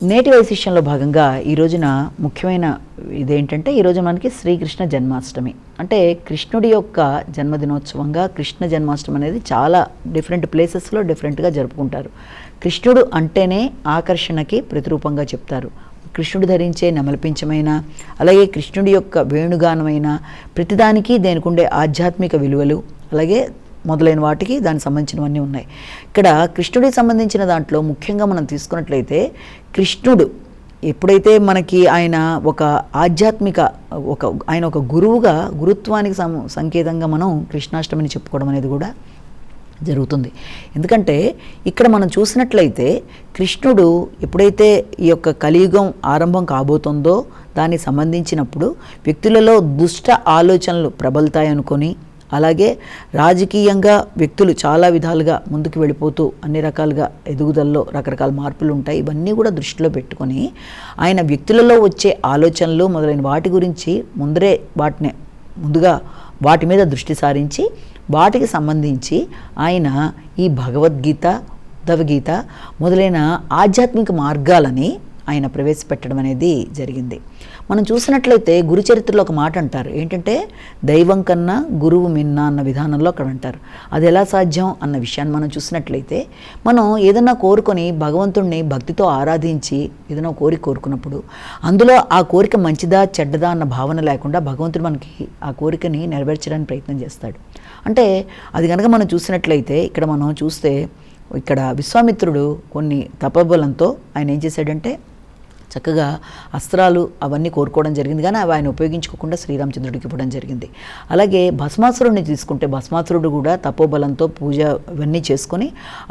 నేటి వైశిష్యంలో భాగంగా ఈ రోజున ముఖ్యమైన ఇదేంటంటే ఈరోజు మనకి శ్రీకృష్ణ జన్మాష్టమి. అంటే కృష్ణుడి యొక్క జన్మదినోత్సవంగా కృష్ణ జన్మాష్టమి అనేది చాలా డిఫరెంట్ ప్లేసెస్లో డిఫరెంట్గా జరుపుకుంటారు. కృష్ణుడు అంటేనే ఆకర్షణకి ప్రతిరూపంగా చెప్తారు. కృష్ణుడు ధరించే నెమలిపించమైన, అలాగే కృష్ణుడి యొక్క వేణుగానమైన ప్రతిదానికి దేనికి ఉండే ఆధ్యాత్మిక విలువలు, అలాగే మొదలైన వాటికి దానికి సంబంధించినవన్నీ ఉన్నాయి. ఇక్కడ కృష్ణుడికి సంబంధించిన దాంట్లో ముఖ్యంగా మనం తీసుకున్నట్లయితే కృష్ణుడు ఎప్పుడైతే మనకి ఆయన ఒక ఆధ్యాత్మిక ఆయన ఒక గురువుగా గురుత్వానికి సంకేతంగా మనం కృష్ణాష్టమిని చెప్పుకోవడం అనేది కూడా జరుగుతుంది. ఎందుకంటే ఇక్కడ మనం చూసినట్లయితే కృష్ణుడు ఎప్పుడైతే ఈ యొక్క కలియుగం ఆరంభం కాబోతుందో దానికి సంబంధించినప్పుడు వ్యక్తులలో దుష్ట ఆలోచనలు ప్రబలుతాయి అనుకొని, అలాగే రాజకీయంగా వ్యక్తులు చాలా విధాలుగా ముందుకు వెళ్ళిపోతూ అన్ని రకాలుగా ఎదుగుదలలో రకరకాల మార్పులు ఉంటాయి. ఇవన్నీ కూడా దృష్టిలో పెట్టుకొని ఆయన వ్యక్తులలో వచ్చే ఆలోచనలు మొదలైన వాటి గురించి ముందుగా వాటి మీద దృష్టి సారించి వాటికి సంబంధించి ఆయన ఈ భగవద్గీత, ఉద్ధవగీత మొదలైన ఆధ్యాత్మిక మార్గాలని ఆయన ప్రవేశపెట్టడం అనేది జరిగింది. మనం చూసినట్లయితే గురు చరిత్రలో ఒక మాట అంటారు, ఏంటంటే దైవం కన్నా గురువు మిన్న అన్న విధానంలో అక్కడ అంటారు. అది ఎలా సాధ్యం అన్న విషయాన్ని మనం చూసినట్లయితే, మనం ఏదన్నా కోరుకొని భగవంతుడిని భక్తితో ఆరాధించి ఏదైనా కోరిక కోరుకున్నప్పుడు అందులో ఆ కోరిక మంచిదా చెడ్డదా అన్న భావన లేకుండా భగవంతుడు మనకి ఆ కోరికని నెరవేర్చడానికి ప్రయత్నం చేస్తాడు. అంటే అది కనుక మనం చూసినట్లయితే ఇక్కడ మనం చూస్తే ఇక్కడ విశ్వామిత్రుడు కొన్ని తపోబలంతో ఆయన ఏం చేశాడంటే చక్కగా అస్త్రాలు అవన్నీ కోరుకోవడం జరిగింది, కానీ అవి ఆయన ఉపయోగించుకోకుండా శ్రీరామచంద్రుడికి ఇవ్వడం జరిగింది. అలాగే భస్మాసురుడిని తీసుకుంటే భస్మాసురుడు కూడా తపోబలంతో పూజ ఇవన్నీ చేసుకొని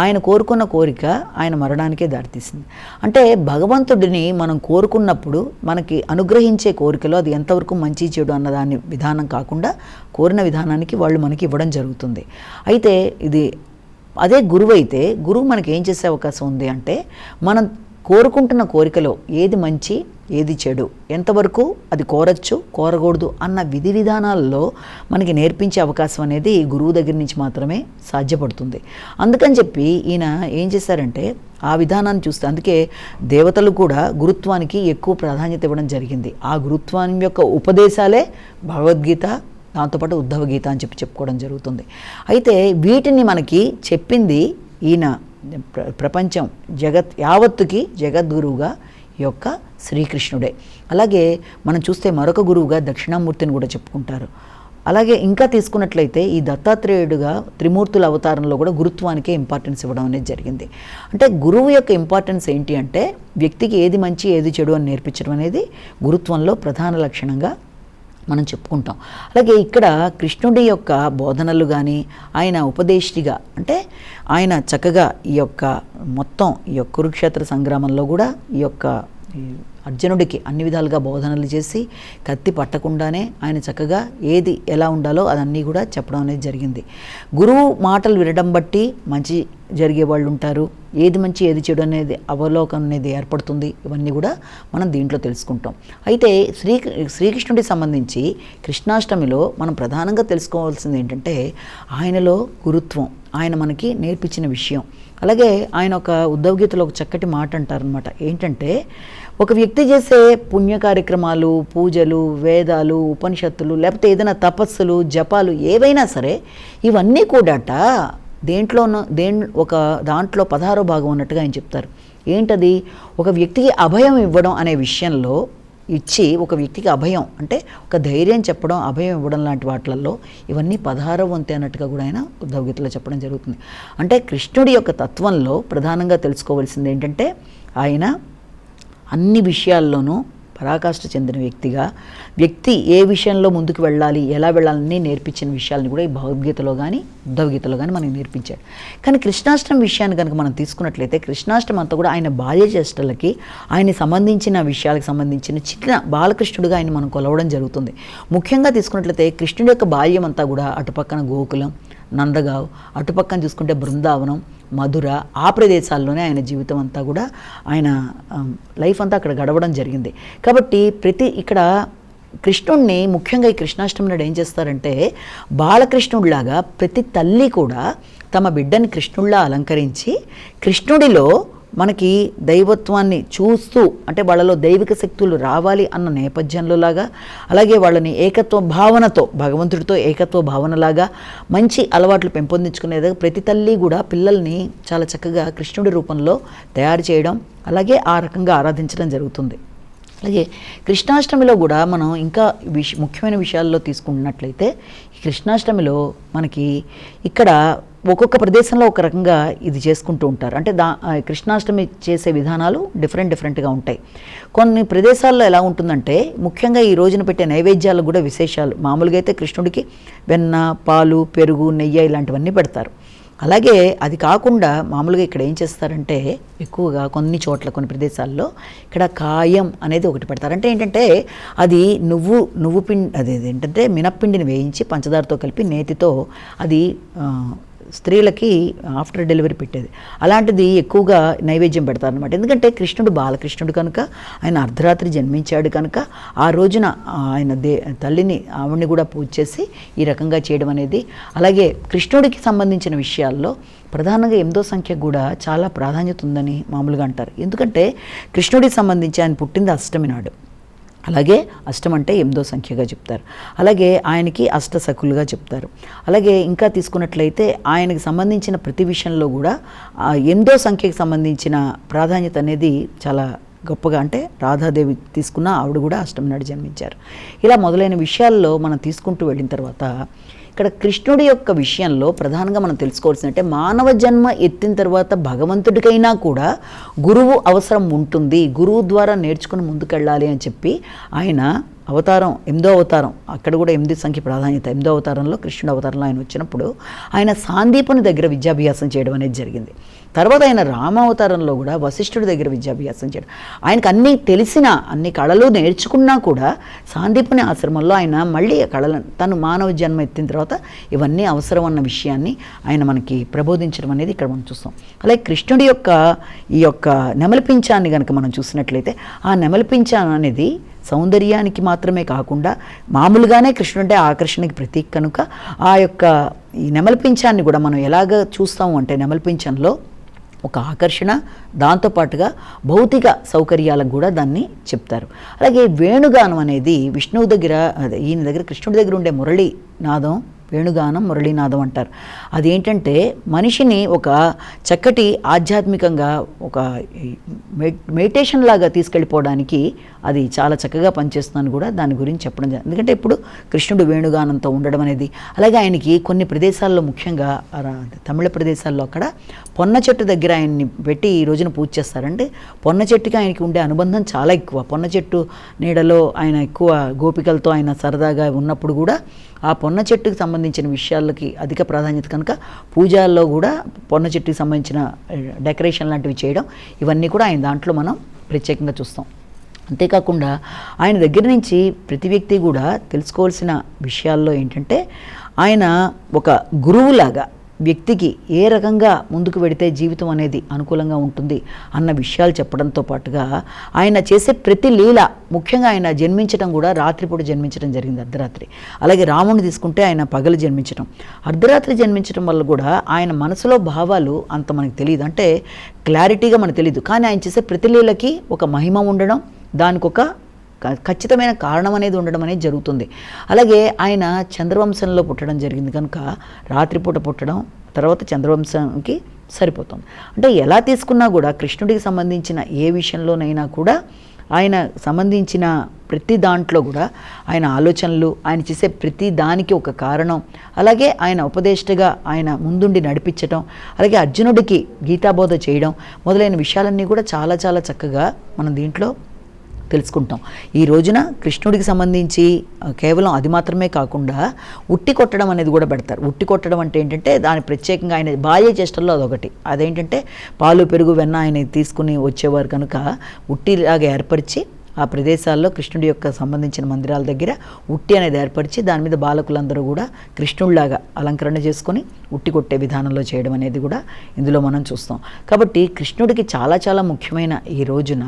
ఆయన కోరుకున్న కోరిక ఆయన మరణానికే దారితీసింది. అంటే భగవంతుడిని మనం కోరుకున్నప్పుడు మనకి అనుగ్రహించే కోరికలో అది ఎంతవరకు మంచి చెడు అన్నదాని విధానం కాకుండా కోరిన విధానానికి వాళ్ళు మనకి ఇవ్వడం జరుగుతుంది. అయితే అదే గురువు అయితే గురువు మనకి ఏం చేసే అవకాశం ఉంది అంటే మనం కోరుకుంటున్న కోరికలో ఏది మంచి ఏది చెడు, ఎంతవరకు అది కోరచ్చు కోరకూడదు అన్న విధి విధానాల్లో మనకి నేర్పించే అవకాశం అనేది గురువు దగ్గర నుంచి మాత్రమే సాధ్యపడుతుంది. అందుకని చెప్పి ఈయన ఏం చేశారంటే ఆ విధానాన్ని చూస్తే, అందుకే దేవతలు కూడా గురుత్వానికి ఎక్కువ ప్రాధాన్యత ఇవ్వడం జరిగింది. ఆ గురుత్వం యొక్క ఉపదేశాలే భగవద్గీత, దాంతోపాటు ఉద్ధవగీత అని చెప్పుకోవడం జరుగుతుంది. అయితే వీటిని మనకి చెప్పింది ఈయన ప్రపంచం యావత్తుకి జగద్గురువుగా ఈ యొక్క శ్రీకృష్ణుడే. అలాగే మనం చూస్తే మరొక గురువుగా దక్షిణామూర్తిని కూడా చెప్పుకుంటారు. అలాగే ఇంకా తీసుకున్నట్లయితే ఈ దత్తాత్రేయుడుగా త్రిమూర్తుల అవతారంలో కూడా గురుత్వానికే ఇంపార్టెన్స్ ఇవ్వడం అనేది జరిగింది. అంటే గురువు యొక్క ఇంపార్టెన్స్ ఏంటి అంటే వ్యక్తికి ఏది మంచి ఏది చెడు అని నేర్పించడం అనేది గురుత్వంలో ప్రధాన లక్షణంగా మనం చెప్పుకుంటాం. అలాగే ఇక్కడ కృష్ణుడి యొక్క బోధనలు కానీ ఆయన ఉపదేశిగా, అంటే ఆయన చక్కగా ఈ యొక్క మొత్తం ఈ యొక్క కురుక్షేత్ర సంగ్రామంలో కూడా ఈ యొక్క అర్జునుడికి అన్ని విధాలుగా బోధనలు చేసి కత్తి పట్టకుండానే ఆయన చక్కగా ఏది ఎలా ఉండాలో అదన్నీ కూడా చెప్పడం అనేది జరిగింది. గురువు మాటలు వినడం బట్టి మంచి జరిగే వాళ్ళు ఉంటారు, ఏది మంచి ఏది చెడు అనేది అవలోకనం అనేది ఏర్పడుతుంది. ఇవన్నీ కూడా మనం దీంట్లో తెలుసుకుంటాం. అయితే శ్రీకృష్ణుడికి సంబంధించి కృష్ణాష్టమిలో మనం ప్రధానంగా తెలుసుకోవాల్సింది ఏంటంటే ఆయనలో గురుత్వం, ఆయన మనకి నేర్పించిన విషయం. అలాగే ఆయన ఒక ఉద్ధవగీతలో ఒక చక్కటి మాట అంటారనమాట, ఏంటంటే ఒక వ్యక్తి చేసే పుణ్య కార్యక్రమాలు, పూజలు, వేదాలు, ఉపనిషత్తులు, లేకపోతే ఏదైనా తపస్సులు, జపాలు ఏవైనా సరే ఇవన్నీ కూడాట దాంట్లో 16వ భాగం అన్నట్టుగా ఆయన చెప్తారు. ఏంటది? ఒక వ్యక్తికి అభయం ఇవ్వడం అనే విషయంలో ఇచ్చి ఒక వ్యక్తికి అభయం అంటే ఒక ధైర్యం చెప్పడం, అభయం ఇవ్వడం లాంటి వాటిల్లో ఇవన్నీ 16వ వంతు అన్నట్టుగా కూడా ఆయన ఉద్ధవగీతలో చెప్పడం జరుగుతుంది. అంటే కృష్ణుడి యొక్క తత్వంలో ప్రధానంగా తెలుసుకోవాల్సింది ఏంటంటే ఆయన అన్ని విషయాల్లోనూ పరాకాష్ఠ చెందిన వ్యక్తి ఏ విషయంలో ముందుకు వెళ్ళాలి, ఎలా వెళ్ళాలని నేర్పించిన విషయాలని కూడా ఈ భగవద్గీతలో కానీ ఉద్ధవగీతలో కానీ మనకి నేర్పించాడు. కానీ కృష్ణాష్టమి విషయాన్ని కనుక మనం తీసుకున్నట్లయితే కృష్ణాష్టమి అంతా కూడా ఆయన బాల్య చేష్టలకి ఆయన సంబంధించిన విషయాలకు సంబంధించిన చిన్న బాలకృష్ణుడిగా ఆయన మనం కొలవడం జరుగుతుంది. ముఖ్యంగా తీసుకున్నట్లయితే కృష్ణుడి యొక్క బాల్యం అంతా కూడా అటుపక్కన గోకులం, నందగావ్, అటుపక్కన చూసుకుంటే బృందావనం, మధుర, ఆ ప్రదేశాల్లోనే ఆయన జీవితం అంతా కూడా ఆయన లైఫ్ అంతా అక్కడ గడవడం జరిగింది. కాబట్టి ఇక్కడ కృష్ణుడిని ముఖ్యంగా ఈ కృష్ణాష్టమి నాడు ఏం చేస్తారంటే బాలకృష్ణుడిలాగా ప్రతి తల్లి కూడా తమ బిడ్డని కృష్ణుడిలా అలంకరించి కృష్ణుడిలో మనకి దైవత్వాన్ని చూస్తూ, అంటే వాళ్ళలో దైవిక శక్తులు రావాలి అన్న నేపథ్యంలో లాగా, అలాగే వాళ్ళని ఏకత్వ భావనతో, భగవంతుడితో ఏకత్వ భావనలాగా మంచి అలవాట్లు పెంపొందించుకునేది ప్రతి తల్లి కూడా పిల్లల్ని చాలా చక్కగా కృష్ణుడి రూపంలో తయారు చేయడం, అలాగే ఆ రకంగా ఆరాధించడం జరుగుతుంది. అలాగే కృష్ణాష్టమిలో కూడా మనం ఇంకా ముఖ్యమైన విషయాల్లో తీసుకున్నట్లయితే, ఈ కృష్ణాష్టమిలో మనకి ఇక్కడ ఒక్కొక్క ప్రదేశంలో ఒక రకంగా ఇది చేసుకుంటూ ఉంటారు. అంటే కృష్ణాష్టమి చేసే విధానాలు డిఫరెంట్గా ఉంటాయి. కొన్ని ప్రదేశాల్లో ఎలా ఉంటుందంటే, ముఖ్యంగా ఈ రోజున పెట్టే నైవేద్యాలు కూడా విశేషాలు. మామూలుగా అయితే కృష్ణుడికి వెన్న, పాలు, పెరుగు, నెయ్యి ఇలాంటివన్నీ పెడతారు. అలాగే అది కాకుండా మామూలుగా ఇక్కడ ఏం చేస్తారంటే, ఎక్కువగా కొన్ని చోట్ల కొన్ని ప్రదేశాల్లో ఇక్కడ కాయం అనేది ఒకటి పెడతారు. అంటే ఏంటంటే అది నువ్వు పిండి, అది ఏంటంటే మినప్పిండిని వేయించి పంచదారతో కలిపి నేతితో అది స్త్రీలకి ఆఫ్టర్ డెలివరీ పెట్టేది. అలాంటిది ఎక్కువగా నైవేద్యం పెడతారనమాట. ఎందుకంటే కృష్ణుడు బాలకృష్ణుడు కనుక, ఆయన అర్ధరాత్రి జన్మించాడు కనుక ఆ రోజున ఆయన తల్లిని, ఆవిడ్ని కూడా పూజ చేసి ఈ రకంగా చేయడం అనేది. అలాగే కృష్ణుడికి సంబంధించిన విషయాల్లో ప్రధానంగా 8వ సంఖ్య కూడా చాలా ప్రాధాన్యత ఉందని మామూలుగా అంటారు. ఎందుకంటే కృష్ణుడికి సంబంధించి ఆయన పుట్టింది అష్టమి నాడు. అలాగే అష్టం అంటే 8వ సంఖ్యగా చెప్తారు. అలాగే ఆయనకి అష్టసఖులుగా చెప్తారు. అలాగే ఇంకా తీసుకున్నట్లయితే ఆయనకి సంబంధించిన ప్రతి విషయంలో కూడా 8వ సంఖ్యకి సంబంధించిన ప్రాధాన్యత అనేది చాలా గొప్పగా, అంటే రాధాదేవి తీసుకున్న ఆవిడ కూడా అష్టమి నాడు జన్మించారు. ఇలా మొదలైన విషయాల్లో మనం తీసుకుంటూ వెళ్ళిన తర్వాత ఇక్కడ కృష్ణుడి యొక్క విషయంలో ప్రధానంగా మనం తెలుసుకోవాల్సిందంటే, మానవ జన్మ ఎత్తిన తర్వాత భగవంతుడికైనా కూడా గురువు అవసరం ఉంటుంది, గురువు ద్వారా నేర్చుకుని ముందుకెళ్ళాలి అని చెప్పి ఆయన అవతారం 8వ అవతారం, అక్కడ కూడా 8 సంఖ్య ప్రాధాన్యత. 8వ అవతారంలో, కృష్ణుడు అవతారంలో ఆయన వచ్చినప్పుడు ఆయన సాందీపుని దగ్గర విద్యాభ్యాసం చేయడం అనేది జరిగింది. తర్వాత ఆయన రామావతారంలో కూడా వశిష్ఠుడి దగ్గర విద్యాభ్యాసం చేయడం. ఆయనకు అన్నీ తెలిసిన, అన్ని కళలు నేర్చుకున్నా కూడా సాందీపుని ఆశ్రమంలో ఆయన మళ్ళీ కళలను, తను మానవ జన్మ ఎత్తిన తర్వాత ఇవన్నీ అవసరం అన్న విషయాన్ని ఆయన మనకి ప్రబోధించడం అనేది ఇక్కడ మనం చూస్తాం. అలాగే కృష్ణుడి యొక్క ఈ యొక్క నెమలిపించాన్ని కనుక మనం చూసినట్లయితే, ఆ నెమలిపించాన్ అనేది సౌందర్యానికి మాత్రమే కాకుండా మామూలుగానే కృష్ణుడు అంటే ఆకర్షణకి ప్రతీక కనుక ఆ యొక్క ఈ నెమలిపించాన్ని కూడా మనం ఎలాగ చూస్తాము అంటే, నెమలిపించంలో ఒక ఆకర్షణ, దాంతోపాటుగా భౌతిక సౌకర్యాలకు కూడా దాన్ని చెప్తారు. అలాగే వేణుగానం అనేది విష్ణువు దగ్గర, ఈయన దగ్గర, కృష్ణుడి దగ్గర ఉండే మురళీ నాదం వేణుగానం, మురళీనాదం అంటారు. అదేంటంటే మనిషిని ఒక చక్కటి ఆధ్యాత్మికంగా ఒక మెడిటేషన్ లాగా తీసుకెళ్ళిపోవడానికి అది చాలా చక్కగా పనిచేస్తుందని కూడా దాని గురించి చెప్పడం జరిగింది. ఎందుకంటే ఇప్పుడు కృష్ణుడు వేణుగానంతో ఉండడం అనేది, అలాగే ఆయనకి కొన్ని ప్రదేశాల్లో, ముఖ్యంగా తమిళ ప్రదేశాల్లో అక్కడ పొన్న చెట్టు దగ్గర ఆయన్ని పెట్టి ఈ రోజున పూజ చేస్తారంటే, పొన్న చెట్టుకి ఆయనకి ఉండే అనుబంధం చాలా ఎక్కువ. పొన్న చెట్టు నీడలో ఆయన ఎక్కువ గోపికలతో ఆయన సరదాగా ఉన్నప్పుడు కూడా ఆ పొన్న చెట్టుకి సంబంధించిన విషయాలకి అధిక ప్రాధాన్యత కనుక పూజల్లో కూడా పొన్న చెట్టుకి సంబంధించిన డెకరేషన్ లాంటివి చేయడం, ఇవన్నీ కూడా ఆయన దాంట్లో మనం ప్రత్యేకంగా చూస్తాం. అంతేకాకుండా ఆయన దగ్గర నుంచి ప్రతి వ్యక్తి కూడా తెలుసుకోవాల్సిన విషయాల్లో ఏంటంటే, ఆయన ఒక గురువులాగా వ్యక్తికి ఏ రకంగా ముందుకు వెడితే జీవితం అనేది అనుకూలంగా ఉంటుంది అన్న విషయాలు చెప్పడంతో పాటుగా ఆయన చేసే ప్రతి లీల, ముఖ్యంగా ఆయన జన్మించడం కూడా రాత్రిపూట జన్మించడం జరిగింది, అర్ధరాత్రి. అలాగే రాముడిని తీసుకుంటే ఆయన పగలు జన్మించడం, అర్ధరాత్రి జన్మించడం వల్ల కూడా ఆయన మనసులో భావాలు అంత మనకు తెలియదు, అంటే క్లారిటీగా మనకు తెలియదు. కానీ ఆయన చేసే ప్రతి లీలకి ఒక మహిమ ఉండడం, దానికి ఒక ఖచ్చితమైన కారణం అనేది ఉండడం అనేది జరుగుతుంది. అలాగే ఆయన చంద్రవంశంలో పుట్టడం జరిగింది కనుక రాత్రిపూట పుట్టడం తర్వాత చంద్రవంశానికి సరిపోతుంది. అంటే ఎలా తీసుకున్నా కూడా కృష్ణుడికి సంబంధించిన ఏ విషయంలోనైనా కూడా ఆయన సంబంధించిన ప్రతి దాంట్లో కూడా ఆయన ఆలోచనలు, ఆయన చేసే ప్రతి దానికి ఒక కారణం, అలాగే ఆయన ఉపదేశగా ఆయన ముందుండి నడిపించడం, అలాగే అర్జునుడికి గీతాబోధ చేయడం మొదలైన విషయాలన్నీ కూడా చాలా చాలా చక్కగా మనం దీంట్లో తెలుసుకుంటాం. ఈ రోజున కృష్ణుడికి సంబంధించి కేవలం అది మాత్రమే కాకుండా ఉట్టి కొట్టడం అనేది కూడా పెడతారు. ఉట్టి కొట్టడం అంటే ఏంటంటే దాని ప్రత్యేకంగా ఆయన బాల్య చేష్టల్లో అదొకటి. అదేంటంటే పాలు, పెరుగు, వెన్న ఆయన తీసుకుని వచ్చేవారు కనుక ఉట్టిలాగా ఏర్పరిచి ఆ ప్రదేశాల్లో కృష్ణుడి యొక్క సంబంధించిన మందిరాల దగ్గర ఉట్టి అనేది ఏర్పరిచి దాని మీద బాలకులందరూ కూడా కృష్ణుడిలాగా అలంకరణ చేసుకొని ఉట్టి కొట్టే విధానంలో చేయడం అనేది కూడా ఇందులో మనం చూస్తాం. కాబట్టి కృష్ణుడికి చాలా చాలా ముఖ్యమైన ఈ రోజున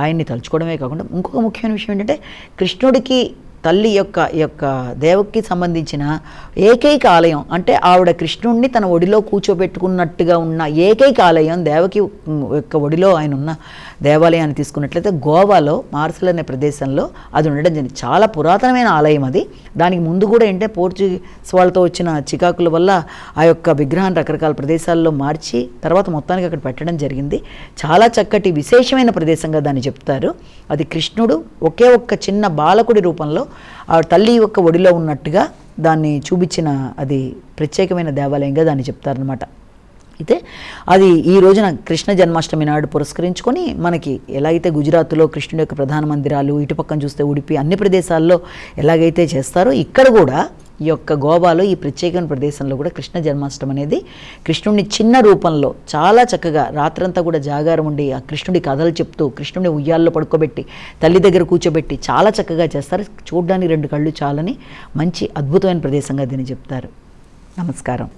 ఆయన్ని తలుచుకోవడమే కాకుండా ఇంకొక ముఖ్యమైన విషయం ఏంటంటే, కృష్ణుడికి తల్లి యొక్క దేవకి సంబంధించిన ఏకైక ఆలయం, అంటే ఆవిడ కృష్ణుడిని తన ఒడిలో కూర్చోబెట్టుకున్నట్టుగా ఉన్న ఏకైక ఆలయం, దేవకి యొక్క ఒడిలో ఆయన ఉన్న దేవాలయాన్ని తీసుకున్నట్లయితే గోవాలో మార్సల్ అనే ప్రదేశంలో అది ఉండడం జరిగింది. చాలా పురాతనమైన ఆలయం అది. దానికి ముందు కూడా ఏంటంటే పోర్చుగీస్ వాళ్ళతో వచ్చిన చికాకుల వల్ల ఆ యొక్క విగ్రహాన్ని రకరకాల ప్రదేశాల్లో మార్చి తర్వాత మొత్తానికి అక్కడ పెట్టడం జరిగింది. చాలా చక్కటి విశేషమైన ప్రదేశంగా దాన్ని చెప్తారు. అది కృష్ణుడు ఒకే ఒక్క చిన్న బాలకుడి రూపంలో ఆ తల్లి యొక్క ఒడిలో ఉన్నట్టుగా దాన్ని చూపించిన అది ప్రత్యేకమైన దేవాలయంగా దాన్ని చెప్తారనమాట. అయితే అది ఈ రోజున కృష్ణ జన్మాష్టమి నాడు పురస్కరించుకొని మనకి ఎలాగైతే గుజరాత్లో కృష్ణుడి యొక్క ప్రధాన మందిరాలు, ఇటు పక్కన చూస్తే ఉడిపి, అన్ని ప్రదేశాల్లో ఎలాగైతే చేస్తారో ఇక్కడ కూడా ఈ యొక్క గోవాలో ఈ ప్రత్యేకమైన ప్రదేశంలో కూడా కృష్ణ జన్మాష్టమి అనేది కృష్ణుడిని చిన్న రూపంలో చాలా చక్కగా రాత్రంతా కూడా జాగారం ఉండి ఆ కృష్ణుడి కథలు చెప్తూ కృష్ణుడిని ఉయ్యాల్లో పడుకోబెట్టి తల్లి దగ్గర కూర్చోబెట్టి చాలా చక్కగా చేస్తారు. చూడడానికి 2 కళ్ళు చాలని మంచి అద్భుతమైన ప్రదేశంగా దీన్ని చెప్తారు. నమస్కారం.